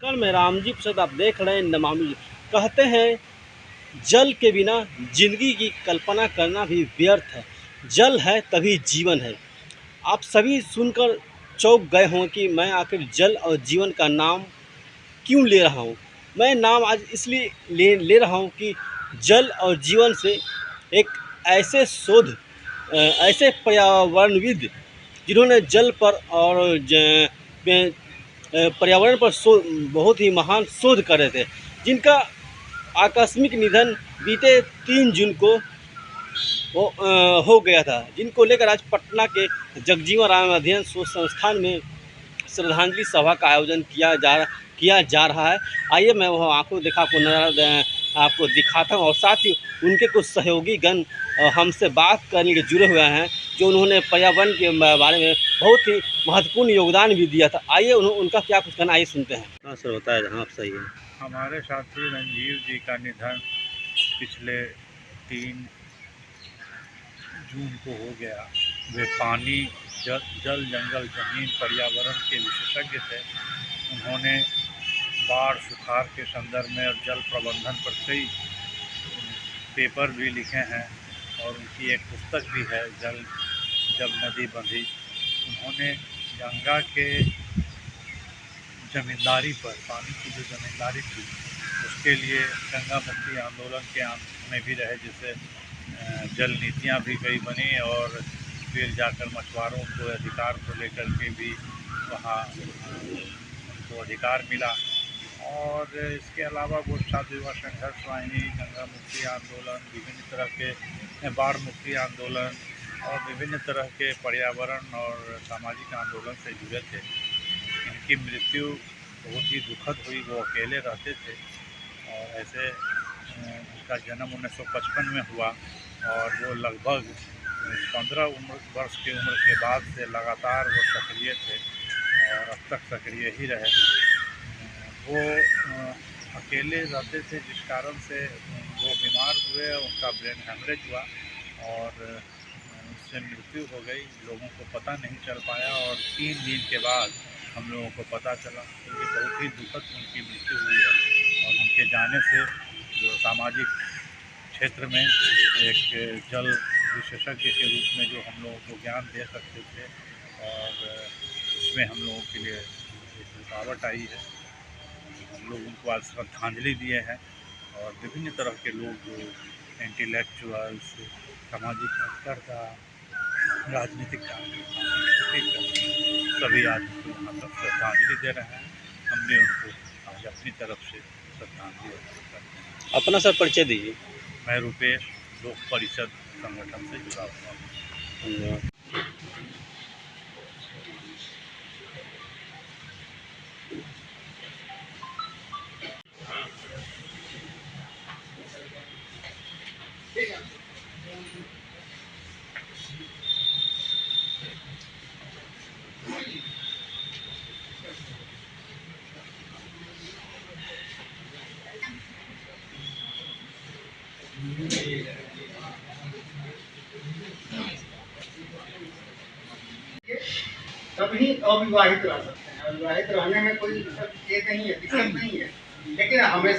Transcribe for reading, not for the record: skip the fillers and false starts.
कल में रामजी प्रसाद आप देख रहे हैं नमामि। कहते हैं जल के बिना जिंदगी की कल्पना करना भी व्यर्थ है। जल है तभी जीवन है। आप सभी सुनकर चौंक गए हों कि मैं आखिर जल और जीवन का नाम क्यों ले रहा हूँ। मैं नाम आज इसलिए ले रहा हूँ कि जल और जीवन से एक ऐसे ऐसे पर्यावरणविद जिन्होंने जल पर और पर्यावरण पर बहुत ही महान शोध करे थे, जिनका आकस्मिक निधन बीते 3 जून को हो गया था, जिनको लेकर आज पटना के जगजीवन राम अध्ययन शोध संस्थान में श्रद्धांजलि सभा का आयोजन किया जा रहा है। आइए मैं वो आपको आपको दिखाता हूँ और साथ ही उनके कुछ सहयोगी गण हमसे बात करने के जुड़े हुए हैं, जो उन्होंने पर्यावरण के बारे में बहुत ही महत्वपूर्ण योगदान भी दिया था। आइए उनका क्या कुछ कहना, आइए सुनते हैं। हाँ सर, बताया जहाँ आप सही है। हमारे साथी रंजीव जी का निधन पिछले 3 जून को हो गया। वे पानी, जल, जंगल, ज़मीन, पर्यावरण के विशेषज्ञ थे। उन्होंने बाढ़, सुखाड़ के संदर्भ में और जल प्रबंधन पर कई पेपर भी लिखे हैं और उनकी एक पुस्तक भी है, जब नदी बंधी। उन्होंने गंगा के ज़मींदारी पर, पानी की जो ज़मींदारी थी उसके लिए गंगा मुक्ति आंदोलन में भी रहे, जिससे जल नीतियाँ भी कई बनी और फिर जाकर मछुआरों को अधिकार को लेकर के भी वहाँ उनको अधिकार मिला। और इसके अलावा वो छात्र युवा संघर्ष वाहिनी, गंगा मुक्ति आंदोलन, विभिन्न तरह के बाढ़ मुक्ति आंदोलन और विभिन्न तरह के पर्यावरण और सामाजिक आंदोलन से जुड़े थे। इनकी मृत्यु बहुत ही दुखद हुई। वो अकेले रहते थे और ऐसे उनका जन्म 1955 में हुआ और वो लगभग 15 वर्ष की उम्र के बाद से लगातार वो सक्रिय थे और अब तक सक्रिय ही रहे। वो अकेले रहते थे, जिस कारण से वो बीमार हुए, उनका ब्रेन हेमरेज हुआ और उससे मृत्यु हो गई। लोगों को पता नहीं चल पाया और 3 दिन के बाद हम लोगों को पता चला। तो ये बहुत ही दुखद उनकी मृत्यु हुई है और उनके जाने से जो सामाजिक क्षेत्र में एक जल विशेषज्ञ के रूप में जो हम लोगों को ज्ञान दे सकते थे, और इसमें हम लोगों के लिए एक रुकावट आई है। हम लोग उनको आज श्रद्धांजलि दिए हैं और विभिन्न तरह के लोग जो इंटेलेक्चुअल्स, सामाजिक कार्यकर्ता, राजनीतिक कार्यकर्ता, सांस्कृतिक सभी आज उनको यहाँ पर श्रद्धांजलि दे रहे हैं। हमने उनको आज अपनी तरफ से श्रद्धांजलि अर्पित करते हैं। अपना सर परिचय दीजिए। मैं रुपेश, लोक परिषद संगठन से जुड़ा हुआ हूँ। धन्यवाद। तभी अविवाहित रह सकते हैं। अविवाहित रहने में कोई ये नहीं है, दिक्कत नहीं है, लेकिन हमेशा